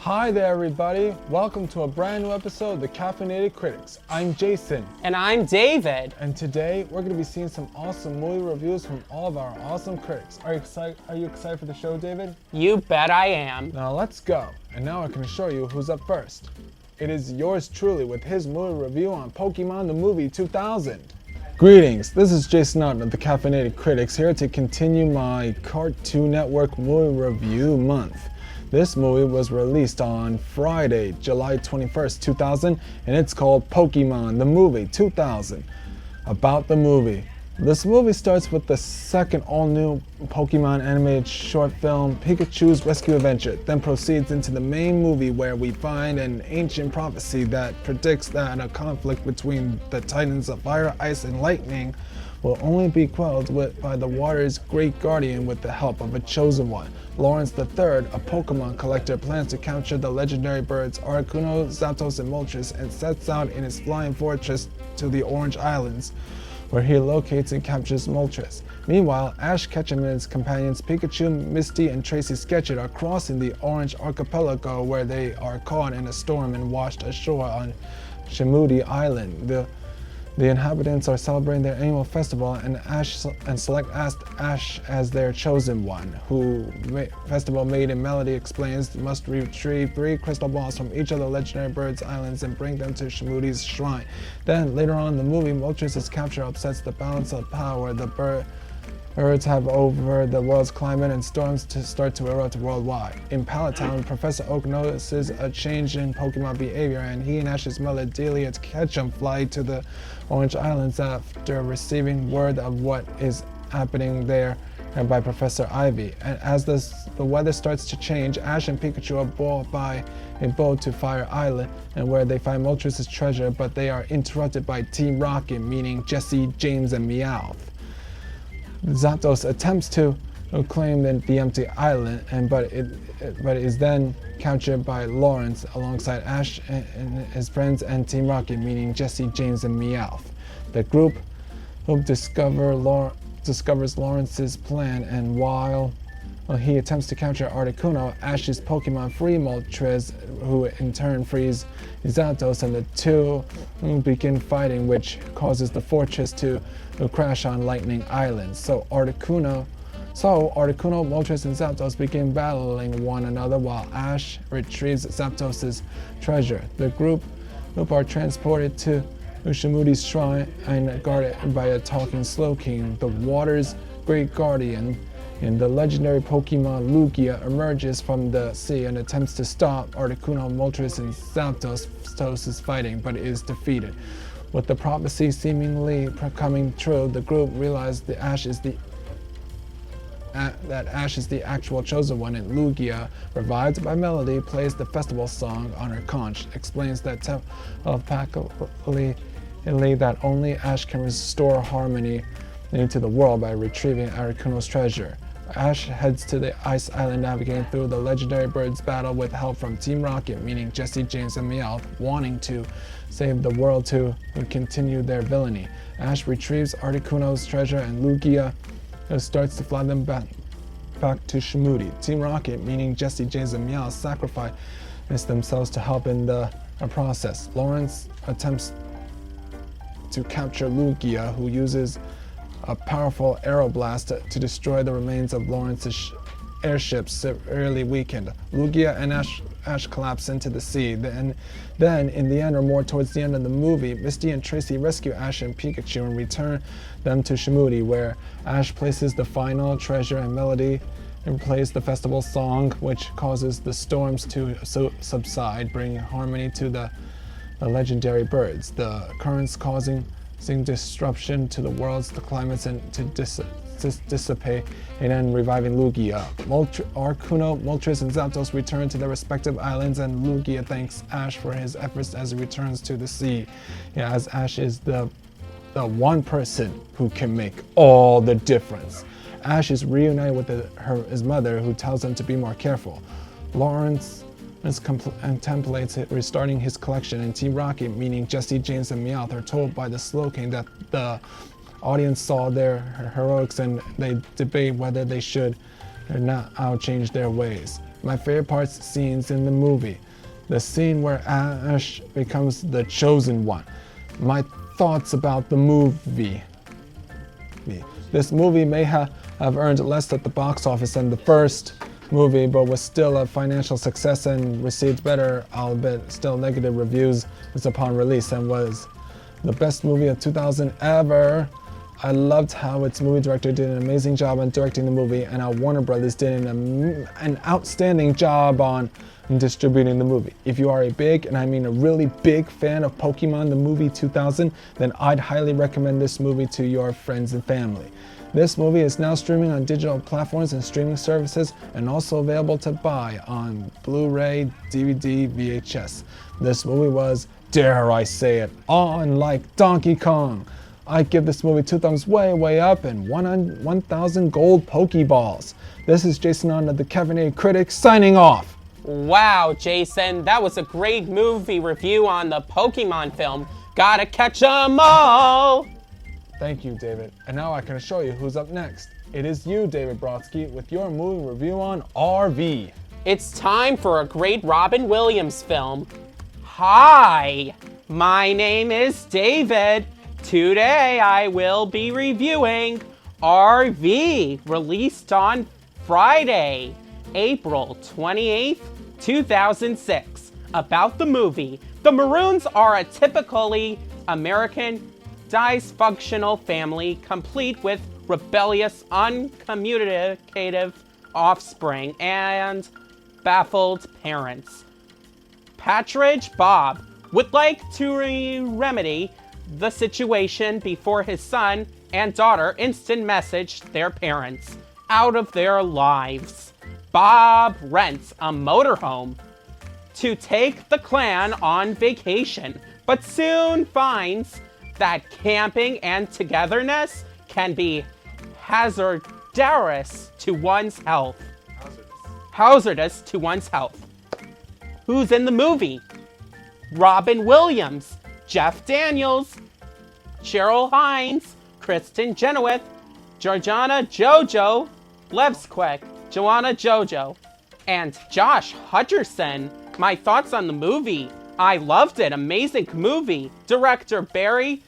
Hi there, everybody. Welcome to a brand new episode of The Caffeinated Critics. I'm Jason. And I'm David. And today, we're going to be seeing some awesome movie reviews from all of our awesome critics. Are you excited for the show, David? You bet I am. Now let's go. And now I can show you who's up first. It is yours truly with his movie review on Pokemon the Movie 2000. Greetings, this is Jason Otten of The Caffeinated Critics here to continue my Cartoon Network movie review month. This movie was released on Friday, July 21st, 2000, and it's called Pokemon the Movie 2000. About the movie. This movie starts with the second all-new Pokemon animated short film, Pikachu's Rescue Adventure, then proceeds into the main movie where we find an ancient prophecy that predicts that a conflict between the Titans of Fire, Ice, and Lightning will only be quelled by the water's great guardian with the help of a chosen one. Lawrence III, a Pokemon collector, plans to capture the legendary birds Articuno, Zapdos, and Moltres and sets out in his flying fortress to the Orange Islands, where he locates and captures Moltres. Meanwhile, Ash Ketchum and his companions Pikachu, Misty, and Tracy Sketchit are crossing the Orange Archipelago where they are caught in a storm and washed ashore on Shimudi Island. The inhabitants are celebrating their annual festival and select Ash as their chosen one, who Festival Maid and Melody explains must retrieve 3 crystal balls from each of the legendary birds' islands and bring them to Shimudi's shrine. Then, later on in the movie, Moltres' capture upsets the balance of power the birds have over the world's climate and storms start to erupt worldwide. In Pallet Town, Professor Oak notices a change in Pokemon behavior and he and Ash's mother Delia Ketchum fly to the Orange Islands after receiving word of what is happening there and by Professor Ivy. And as the weather starts to change, Ash and Pikachu are brought by a boat to Fire Island and where they find Moltres' treasure, but they are interrupted by Team Rocket, meaning Jesse, James, and Meowth. Zapdos attempts to claim the empty island, but is then captured by Lawrence alongside Ash and his friends and Team Rocket, meaning Jesse, James, and Meowth. The group discovers Lawrence's plan, and while he attempts to capture Articuno, Ash's Pokemon free Moltres, who in turn frees Zapdos, and the two begin fighting, which causes the fortress to crash on Lightning Island. So Articuno, Moltres, and Zapdos begin battling one another while Ash retrieves Zapdos' treasure. The group are transported to Shimudi's shrine and guarded by a talking Slowking, the water's great guardian. And the legendary Pokemon Lugia emerges from the sea and attempts to stop Articuno, Moltres, and Zapdos' fighting, but is defeated. With the prophecy seemingly coming true, the group realizes that Ash is the actual chosen one, and Lugia, revived by Melody, plays the festival song on her conch, explains that telepathically that only Ash can restore harmony into the world by retrieving Articuno's treasure. Ash heads to the Ice Island, navigating through the legendary birds battle with help from Team Rocket, meaning Jesse, James, and Meowth, wanting to save the world to continue their villainy. Ash retrieves Articuno's treasure and Lugia starts to fly them back to Shimudi. Team Rocket, meaning Jesse, James, and Meowth, sacrifice themselves to help in the process. Lawrence attempts to capture Lugia, who uses a powerful aeroblast to destroy the remains of Lawrence's airship severely weakened. Lugia and Ash collapse into the sea. Then, in the end, or more towards the end of the movie, Misty and Tracy rescue Ash and Pikachu and return them to Shimudi, where Ash places the final treasure and Melody and plays the festival song, which causes the storms to subside, bringing harmony to the legendary birds. The currents causing disruption to the world's climates and to dissipate, and then reviving Lugia. Articuno, Moltres, and Zapdos return to their respective islands, and Lugia thanks Ash for his efforts as he returns to the sea. Yeah, as Ash is the one person who can make all the difference. Ash is reunited with his mother, who tells him to be more careful. Lawrence contemplates restarting his collection, and Team Rocket, meaning Jesse, James, and Meowth, are told by the Slowking that the audience saw their heroics and they debate whether they should or not change their ways. My favorite parts scenes in the movie. The scene where Ash becomes the chosen one. My thoughts about the movie. This movie may have earned less at the box office than the first movie, but was still a financial success and received better, albeit still negative reviews upon release, and was the best movie of 2000 ever. I loved how its movie director did an amazing job on directing the movie, and how Warner Brothers did an outstanding job on distributing the movie. If you are a big, and I mean a really big fan of Pokemon the movie 2000, then I'd highly recommend this movie to your friends and family. This movie is now streaming on digital platforms and streaming services, and also available to buy on Blu-ray, DVD, VHS. This movie was, dare I say it, unlike Donkey Kong. I give this movie 2 thumbs way up and 1,000 gold Pokeballs. This is Jason on the Caffeinated Critic signing off. Wow, Jason, that was a great movie review on the Pokemon film. Gotta catch 'em all! Thank you, David. And now I can show you who's up next. It is you, David Brodsky, with your movie review on RV. It's time for a great Robin Williams film. Hi, my name is David. Today I will be reviewing RV, released on Friday, April 28th, 2006. About the movie, the Maroons are a typically American dysfunctional family, complete with rebellious, uncommunicative offspring and baffled parents. Patridge Bob would like to remedy the situation before his son and daughter instant message their parents out of their lives. Bob rents a motorhome to take the clan on vacation, but soon finds that camping and togetherness can be hazardous to one's health. Hazardous to one's health. Who's in the movie? Robin Williams, Jeff Daniels, Cheryl Hines, Kristen Chenoweth, Georgiana Jojo Levsquick, Joanna Jojo, and Josh Hutcherson. My thoughts on the movie. I loved it. Amazing movie. Director Barry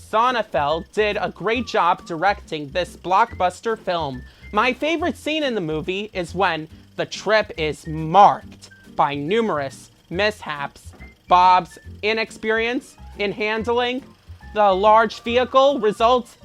Sonnenfeld did a great job directing this blockbuster film. My favorite scene in the movie is when the trip is marked by numerous mishaps. Bob's inexperience in handling the large vehicle results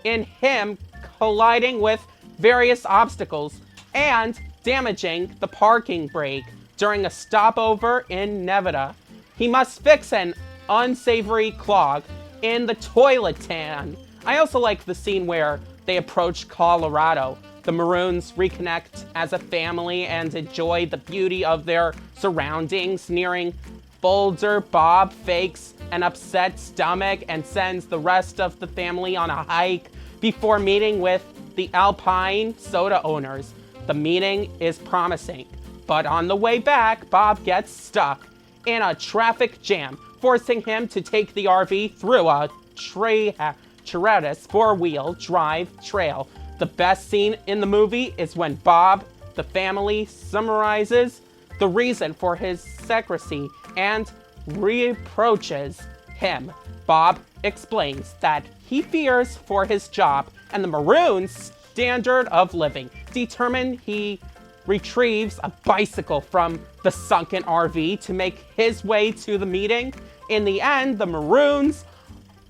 in him colliding with various obstacles and damaging the parking brake during a stopover in Nevada. He must fix an unsavory clog in the toilet tan. I also like the scene where they approach Colorado. The Maroons reconnect as a family and enjoy the beauty of their surroundings. Nearing Boulder, Bob fakes an upset stomach and sends the rest of the family on a hike before meeting with the Alpine soda owners. The meeting is promising, but on the way back, Bob gets stuck in a traffic jam, forcing him to take the RV through a treacherous four-wheel drive trail. The best scene in the movie is when Bob, the family, summarizes the reason for his secrecy and reproaches him. Bob explains that he fears for his job and the Maroons' standard of living. Determined, he retrieves a bicycle from the sunken RV to make his way to the meeting. In the end, the Maroons,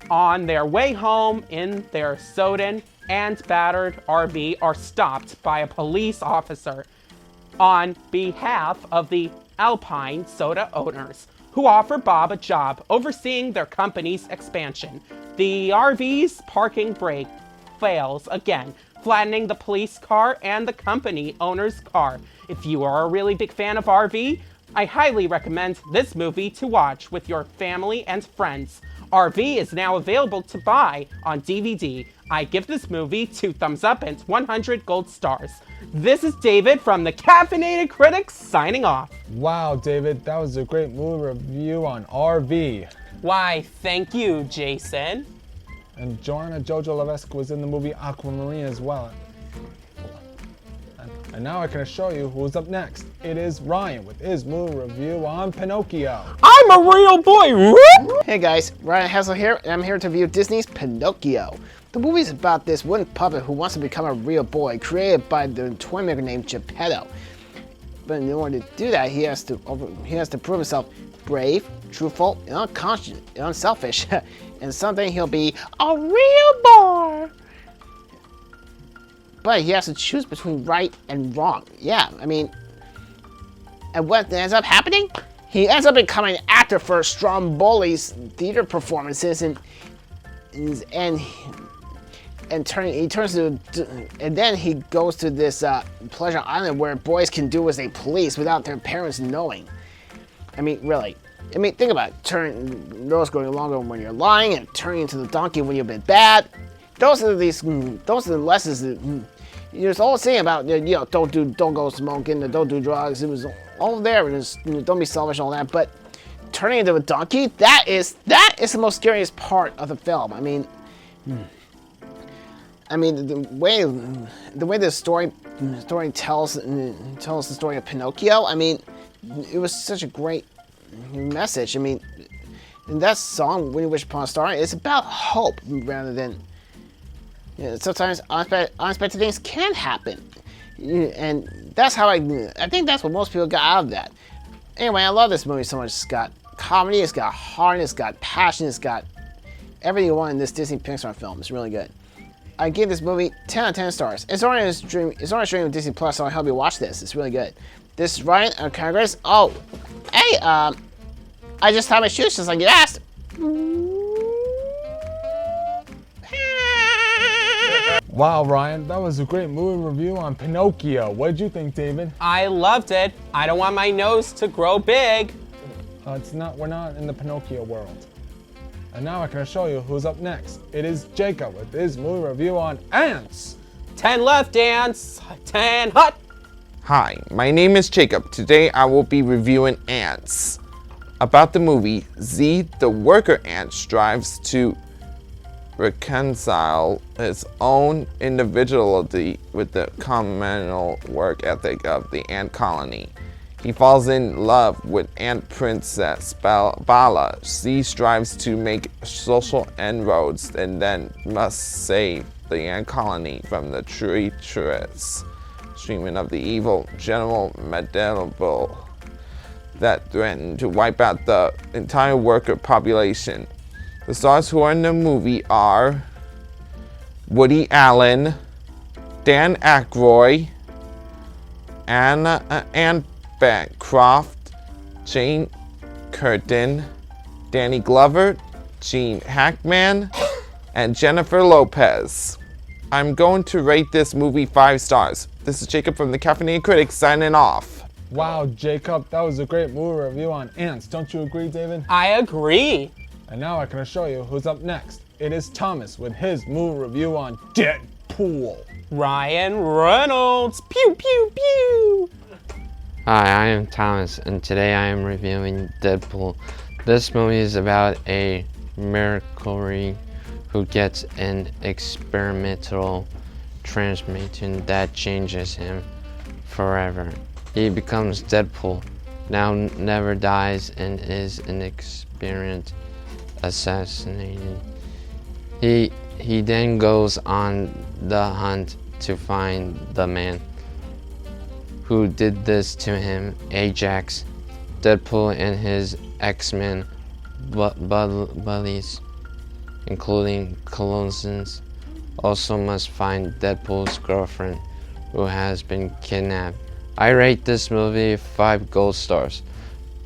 on their way home in their sodden and battered RV, are stopped by a police officer on behalf of the Alpine soda owners, who offer Bob a job overseeing their company's expansion. The RV's parking brake fails again, flattening the police car and the company owner's car. If you are a really big fan of RV, I highly recommend this movie to watch with your family and friends. RV is now available to buy on DVD. I give this movie 2 thumbs up and 100 gold stars. This is David from the Caffeinated Critics signing off. Wow, David, that was a great movie review on RV. Why, thank you, Jason. And Joanna Jojo Levesque was in the movie Aquamarine as well. And now I can assure you who's up next. It is Ryan with his movie review on Pinocchio. I'm a real boy. Hey guys, Ryan Hessel here, and I'm here to review Disney's Pinocchio. The movie is about this wooden puppet who wants to become a real boy, created by the toy maker named Geppetto. But in order to do that, he has to prove himself brave, truthful, and unconscious, and unselfish. And someday he'll be a real boy. But he has to choose between right and wrong. Yeah, I mean, and what ends up happening? He ends up becoming an actor for Stromboli's theater performances, and then he goes to this pleasure island where boys can do as they please without their parents knowing. I mean, really. I mean, think about it. Nose growing longer when you're lying, and turning into the donkey when you've been bad. Those are the lessons that you're always saying about, don't go smoking, don't do drugs. It was all there. Just, don't be selfish, all that. But turning into a donkey, that is the most scariest part of the film. I mean, the way the story tells the story of Pinocchio. I mean, it was such a great message. I mean, and that song, "When You Wish Upon a Star," is about hope rather than. Sometimes unexpected things can happen, and that's how I think that's what most people got out of that. Anyway, I love this movie so much. It's got comedy, it's got heart, it's got passion, it's got everything you want in this Disney Pixar film. It's really good. I give this movie 10 out of 10 stars. It's already streaming with Disney Plus, so I'll help you watch this. It's really good. This is Ryan of Congress. Oh, hey, I just tied my shoes just like you asked. Wow, Ryan, that was a great movie review on Pinocchio. What did you think, David? I loved it. I don't want my nose to grow big. We're not in the Pinocchio world. And now I can show you who's up next. It is Jacob with his movie review on Ants. 10 left, Ants. 10 hot. Hi, my name is Jacob. Today I will be reviewing Ants. About the movie, Z, the worker ant, strives to reconcile his own individuality with the communal work ethic of the ant colony. He falls in love with Ant Princess Bala. Z strives to make social inroads and then must save the ant colony from the treacherous treatment of the evil General Medieval that threatened to wipe out the entire worker population. The stars who are in the movie are Woody Allen, Dan Aykroyd, Anne Bancroft, Jane Curtin, Danny Glover, Gene Hackman, and Jennifer Lopez. I'm going to rate this movie 5 stars. This is Jacob from the Caffeinated Critics signing off. Wow, Jacob, that was a great movie review on Ants. Don't you agree, David? I agree. And now I can assure you who's up next. It is Thomas with his movie review on Deadpool. Ryan Reynolds. Pew, pew, pew. Hi, I am Thomas, and today I am reviewing Deadpool. This movie is about a Mercury who gets an experimental transmission that changes him forever. He becomes Deadpool, now never dies, and is an experienced assassinated. He then goes on the hunt to find the man who did this to him, Ajax. Deadpool and his X-Men buddies, including Colossus, also must find Deadpool's girlfriend, who has been kidnapped. I rate this movie 5 gold stars.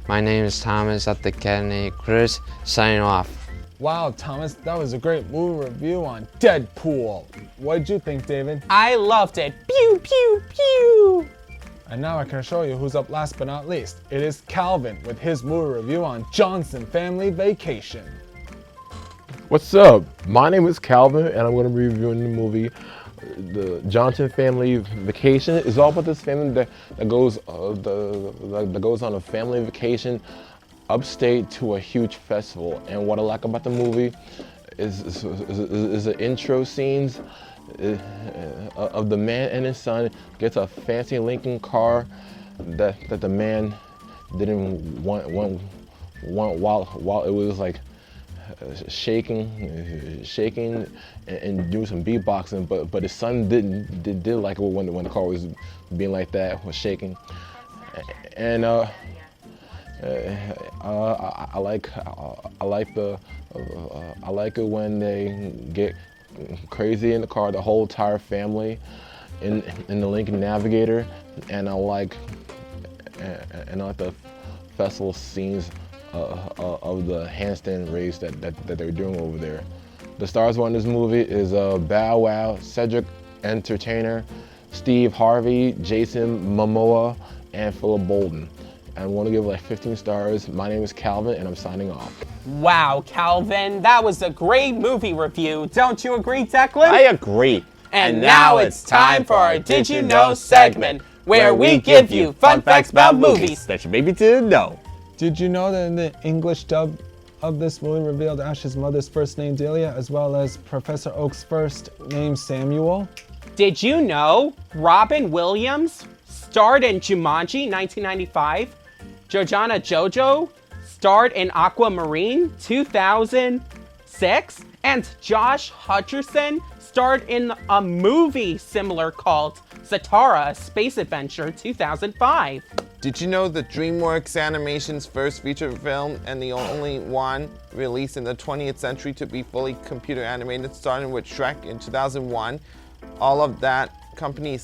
My name is Thomas at the Caffeinated Critics, signing off. Wow, Thomas, that was a great movie review on Deadpool. What did you think, David? I loved it. Pew, pew, pew. And now I can show you who's up last but not least. It is Calvin with his movie review on Johnson Family Vacation. What's up? My name is Calvin, and I'm going to be reviewing the movie The Johnson Family Vacation. It's all about this family that goes on a family vacation upstate to a huge festival. And what I like about the movie is the intro scenes of the man and his son gets a fancy Lincoln car that the man didn't want while it was like shaking and doing some beatboxing, but his son did like it when the car was being like that, was shaking, and I like it when they get crazy in the car, the whole entire family in the Lincoln Navigator, and I like the festival scenes of the handstand race that they're doing over there. The stars on this movie is Bow Wow, Cedric Entertainer, Steve Harvey, Jason Momoa, and Philip Bolden. I want to give like 15 stars. My name is Calvin, and I'm signing off. Wow, Calvin, that was a great movie review. Don't you agree, Declan? I agree. And now it's time for our Did You Know segment, where we give you fun facts about movies that you maybe didn't know. Did you know that in the English dub of this movie revealed Ash's mother's first name Delia, as well as Professor Oak's first name Samuel? Did you know Robin Williams starred in Jumanji 1995? Jojana Jojo starred in Aquamarine 2006? And Josh Hutcherson starred in a movie similar called Zatara, A Space Adventure 2005. Did you know that DreamWorks Animation's first feature film and the only one released in the 20th century to be fully computer animated, starting with Shrek in 2001? All of that company's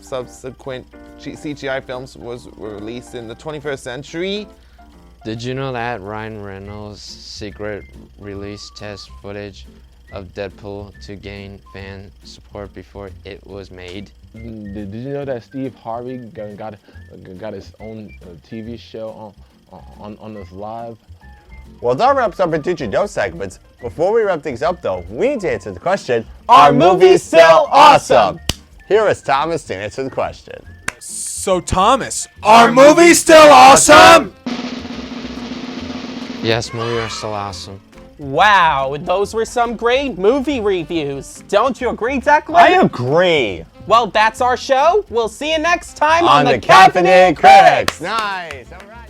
subsequent CGI films were released in the 21st century. Did you know that Ryan Reynolds' secret release test footage of Deadpool to gain fan support before it was made? Did you know that Steve Harvey got his own TV show on this live? Well, that wraps up our Did You Know segments. Before we wrap things up, though, we need to answer the question, Are movies still awesome? Here is Thomas to answer the question. So Thomas, are movies still awesome? Yes, movies are still awesome. Wow, those were some great movie reviews. Don't you agree, Declan? I agree. Well, that's our show. We'll see you next time On the Caffeinated Critics. Nice. All right.